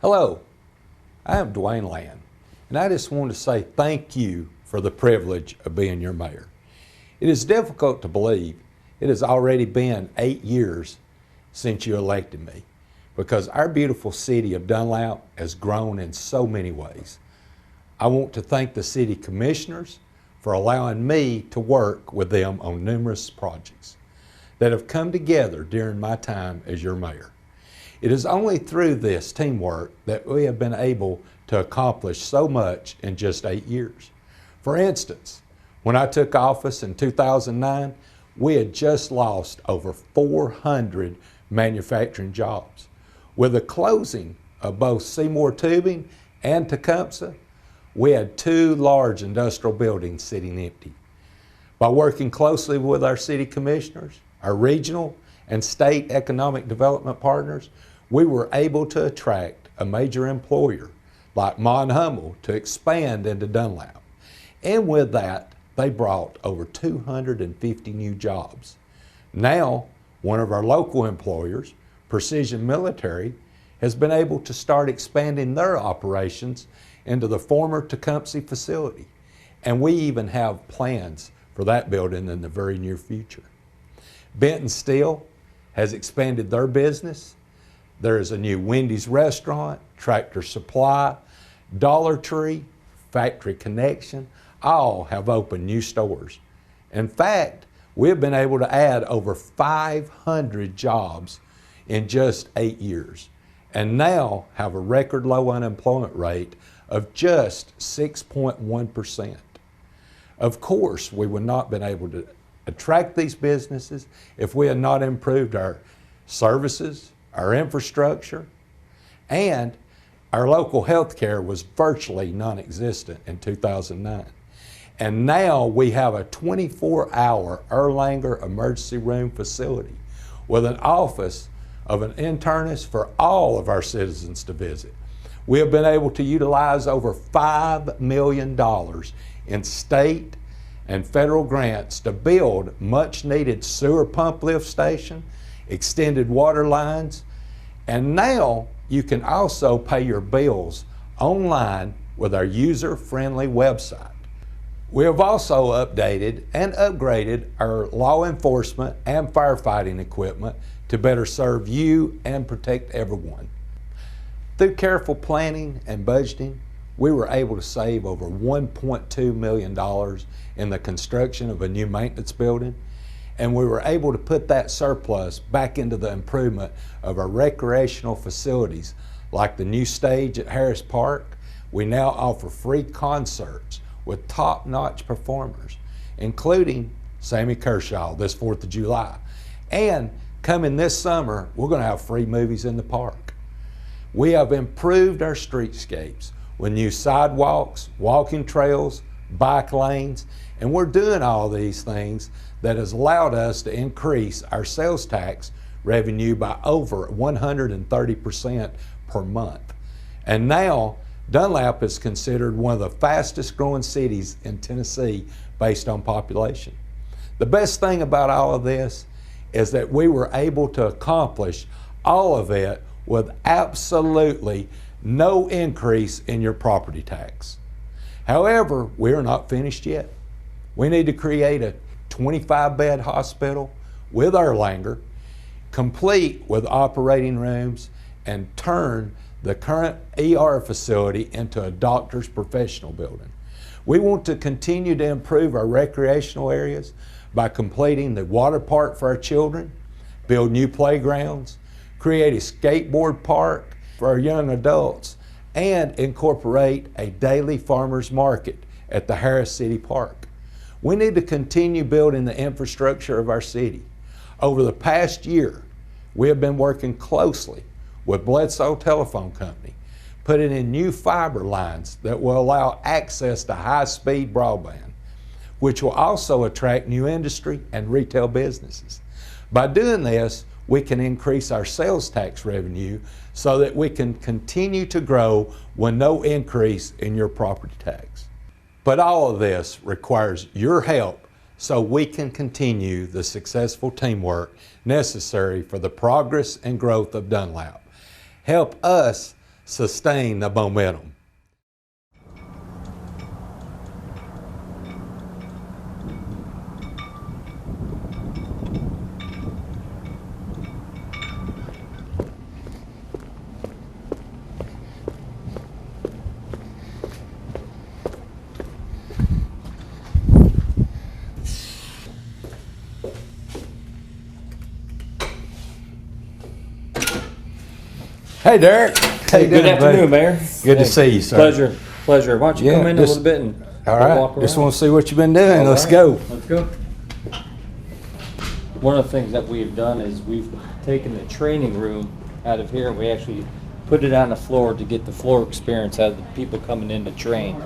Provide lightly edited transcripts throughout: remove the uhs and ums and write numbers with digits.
Hello, I am Dwain, and I just want to say thank you for the privilege of being your mayor. It is difficult to believe it has already been 8 years since you elected me, because our beautiful city of Dunlap has grown in so many ways. I want to thank the city commissioners for allowing me to work with them on numerous projects that have come together during my time as your mayor. It is only through this teamwork that we have been able to accomplish so much in just 8 years. For instance, when I took office in 2009, we had just lost over 400 manufacturing jobs. With the closing of both Seymour Tubing and Tecumseh, we had 2 large industrial buildings sitting empty. By working closely with our city commissioners, our regional and state economic development partners, we were able to attract a major employer like MANN+HUMMEL to expand into Dunlap. And with that, they brought over 250 new jobs. Now, one of our local employers, Precision Military, has been able to start expanding their operations into the former Tecumseh facility. And we even have plans for that building in the very near future. Benton Steel has expanded their business. There is a new Wendy's restaurant, Tractor Supply, Dollar Tree, Factory Connection, all have opened new stores. In fact, we've been able to add over 500 jobs in just 8 years, and now have a record low unemployment rate of just 6.1%. Of course, we would not have been able to attract these businesses if we had not improved our services, our infrastructure, and our local health care was virtually non-existent in 2009. And now we have a 24-hour Erlanger emergency room facility with an office of an internist for all of our citizens to visit. We have been able to utilize over $5 million in state and federal grants to build much needed sewer pump lift station, extended water lines, and now you can also pay your bills online with our user-friendly website. We have also updated and upgraded our law enforcement and firefighting equipment to better serve you and protect everyone. Through careful planning and budgeting, we were able to save over $1.2 million in the construction of a new maintenance building, and we were able to put that surplus back into the improvement of our recreational facilities, like the new stage at Harris Park. We now offer free concerts with top-notch performers, including Sammy Kershaw this 4th of July. And coming this summer, we're going to have free movies in the park. We have improved our streetscapes with new sidewalks, walking trails, bike lanes, and we're doing all these things that has allowed us to increase our sales tax revenue by over 130% per month. And now, Dunlap is considered one of the fastest growing cities in Tennessee based on population. The best thing about all of this is that we were able to accomplish all of it with absolutely no increase in your property tax. However, we are not finished yet. We need to create a 25-bed hospital with Erlanger, complete with operating rooms, and turn the current ER facility into a doctor's professional building. We want to continue to improve our recreational areas by completing the water park for our children, build new playgrounds, create a skateboard park for our young adults, and incorporate a daily farmers market at the Harris City Park. We need to continue building the infrastructure of our city. Over the past year, we have been working closely with Bledsoe Telephone Company, putting in new fiber lines that will allow access to high-speed broadband, which will also attract new industry and retail businesses. By doing this, we can increase our sales tax revenue so that we can continue to grow with no increase in your property tax. But all of this requires your help so we can continue the successful teamwork necessary for the progress and growth of Dunlap. Help us sustain the momentum. Hey, Derek. How you doing, Good afternoon, Mayor. Good to see you, sir. Pleasure. Why don't you come in a little bit and all right. walk around? Just want to see what you've been doing. All Let's right. go. Let's go. One of the things that we've done is we've taken the training room out of here. We actually put it on the floor to get the floor experience out of the people coming in to train.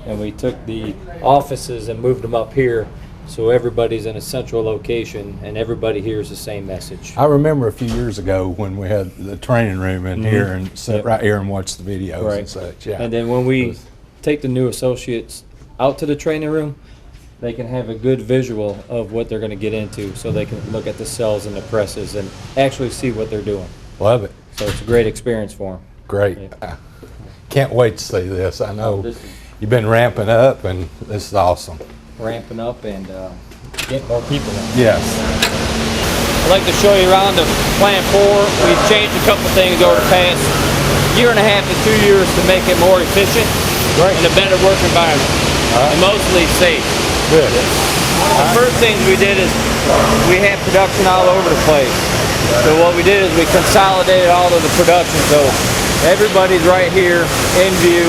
And we took the offices and moved them up here so everybody's in a central location and everybody hears the same message. I remember a few years ago when we had the training room in here and sat right here and watched the videos and such. Yeah. And then when we take the new associates out to the training room, they can have a good visual of what they're going to get into so they can look at the cells and the presses and actually see what they're doing. Love it. So it's a great experience for them. Great. Yeah. Can't wait to see this. I know This is you've been ramping up, and this is awesome. ramping up and getting more people in. Yes. I'd like to show you around the Plan 4. We've changed a couple things over the past year and a half to 2 years to make it more efficient and a better work environment, and mostly safe. Good. One of the first things we did is we had production all over the place. So what we did is we consolidated all of the production so everybody's right here in view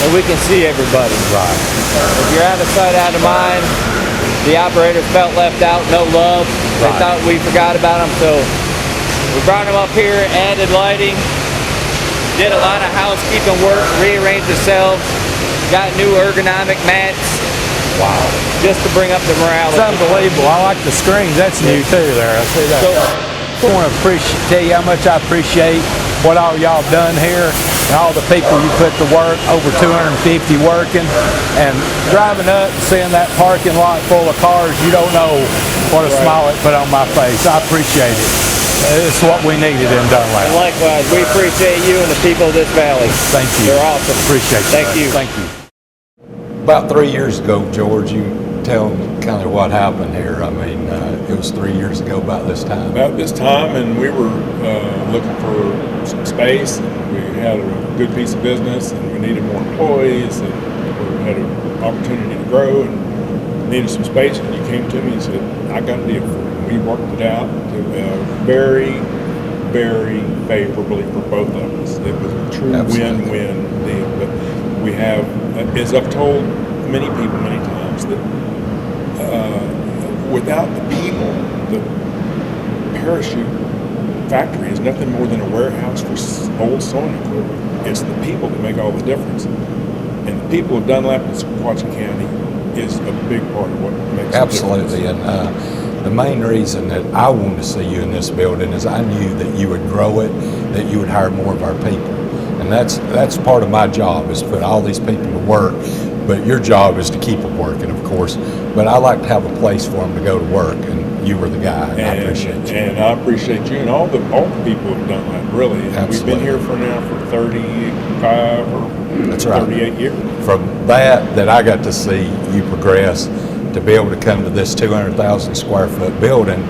and we can see everybody. Right. If you're out of sight, out of mind, the operators felt left out, no love. They thought we forgot about them, so we brought them up here, added lighting, did a lot of housekeeping work, rearranged the cells, got new ergonomic mats. Wow. Just to bring up the morale. It's unbelievable. I like the screens. That's new too there. I see that. I want to tell you how much I appreciate what all y'all done here and all the people you put to work, over 250 working, and driving up and seeing that parking lot full of cars, you don't know what a smile it put on my face. I appreciate it. It's what we needed in Dunlap. And likewise, we appreciate you and the people of this valley. Thank you. They're awesome. Appreciate you. Thank you. Thank you. About 3 years ago, George, you tell them kind of what happened here. I mean, it was 3 years ago about this time. About this time, and we were looking for some space, and we had a good piece of business, and we needed more employees, and we had an opportunity to grow, and needed some space, and you came to me and said, I got a deal for it. We worked it out very, very favorably for both of us. It was a true win-win deal. But we have, as I've told many people many times, that without the people, the parachute factory is nothing more than a warehouse for old sewing equipment. It's the people that make all the difference. And the people of Dunlap and Sequatchie County is a big part of what makes Absolutely. the difference. And the main reason that I wanted to see you in this building is I knew that you would grow it, that you would hire more of our people. And that's part of my job, is to put all these people to work. But your job is to keep them working, of course. But I like to have a place for them to go to work, and you were the guy. And I appreciate you. And I appreciate you and all the people have done that, really. And we've been here for 35 or 38 years. From that I got to see you progress, to be able to come to this 200,000 square foot building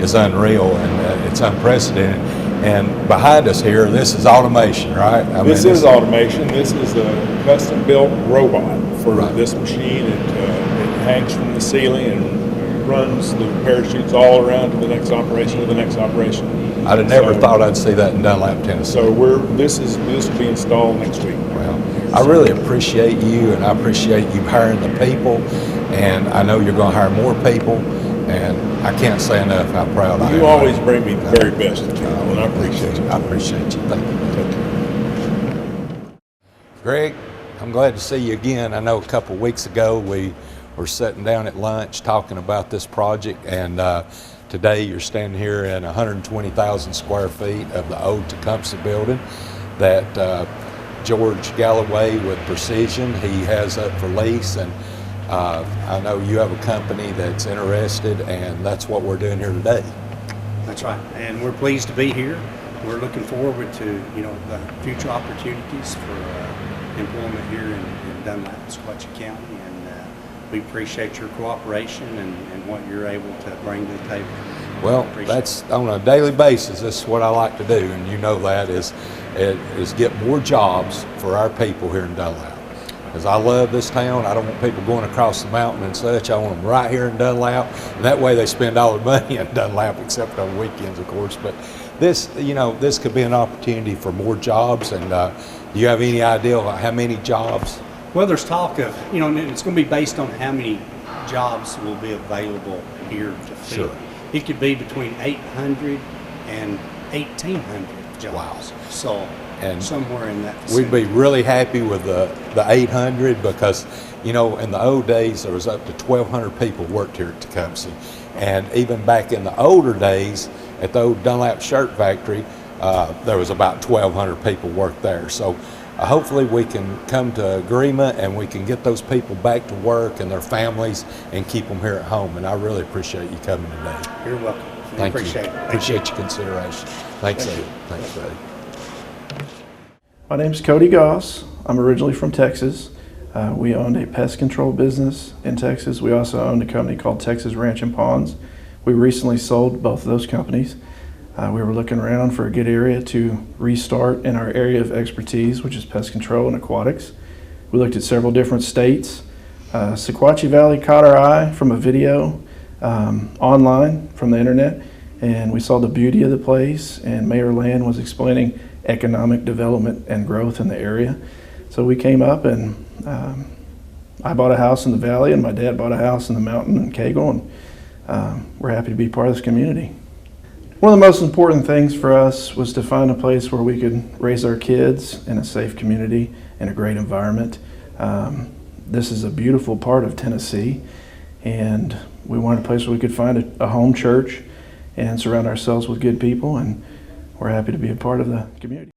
is unreal, and it's unprecedented. And behind us here, this is automation, right? This is automation. This is a custom-built robot for this machine. It hangs from the ceiling and runs the parachutes all around to the next operation, to the next operation. I'd have never thought I'd see that in Dunlap, Tennessee. So this will be installed next week. Well, I really appreciate you, and I appreciate you hiring the people, and I know you're going to hire more people. And I can't say enough how proud I am. You always bring me the very best, and I appreciate you. I appreciate you. Thank you. Greg, I'm glad to see you again. I know a couple of weeks ago we were sitting down at lunch talking about this project, and today you're standing here in 120,000 square feet of the old Tecumseh building that George Galloway with Precision, he has up for lease. And I know you have a company that's interested, and that's what we're doing here today. That's right, and we're pleased to be here. we're looking forward to, the future opportunities for employment here in Dunlap, Sequatchie County, and we appreciate your cooperation and what you're able to bring to the table. Well, that's on a daily basis. That's what I like to do, and you know that is get more jobs for our people here in Dunlap. Because I love this town. I don't want people going across the mountain and such. I want them right here in Dunlap, and that way they spend all their money in Dunlap, except on weekends, of course. But this, this could be an opportunity for more jobs. And do you have any idea of how many jobs? Well, there's talk of, and it's going to be based on how many jobs will be available here to fill. Sure. It could be between 800 and 1,800 jobs. Wow. So, and somewhere in that vicinity. We'd be really happy with the 800 because, in the old days, there was up to 1,200 people worked here at Tecumseh. And even back in the older days, at the old Dunlap shirt factory, there was about 1,200 people worked there. So hopefully we can come to agreement and we can get those people back to work and their families and keep them here at home. And I really appreciate you coming today. You're welcome. Thank Appreciate you. it. Appreciate your consideration. Thanks, Ed. Thanks, buddy. My name is Cody Goss. I'm originally from Texas. We owned a pest control business in Texas. We also owned a company called Texas Ranch and Ponds. We recently sold both of those companies. We were looking around for a good area to restart in our area of expertise, which is pest control and aquatics. We looked at several different states. Sequatchie Valley caught our eye from a video online from the internet, and we saw the beauty of the place, and Mayor Land was explaining economic development and growth in the area. So we came up, and I bought a house in the valley, and my dad bought a house in the mountain in Cagle, and we're happy to be part of this community. One of the most important things for us was to find a place where we could raise our kids in a safe community, in a great environment. This is a beautiful part of Tennessee, and we wanted a place where we could find a home church and surround ourselves with good people, and we're happy to be a part of the community.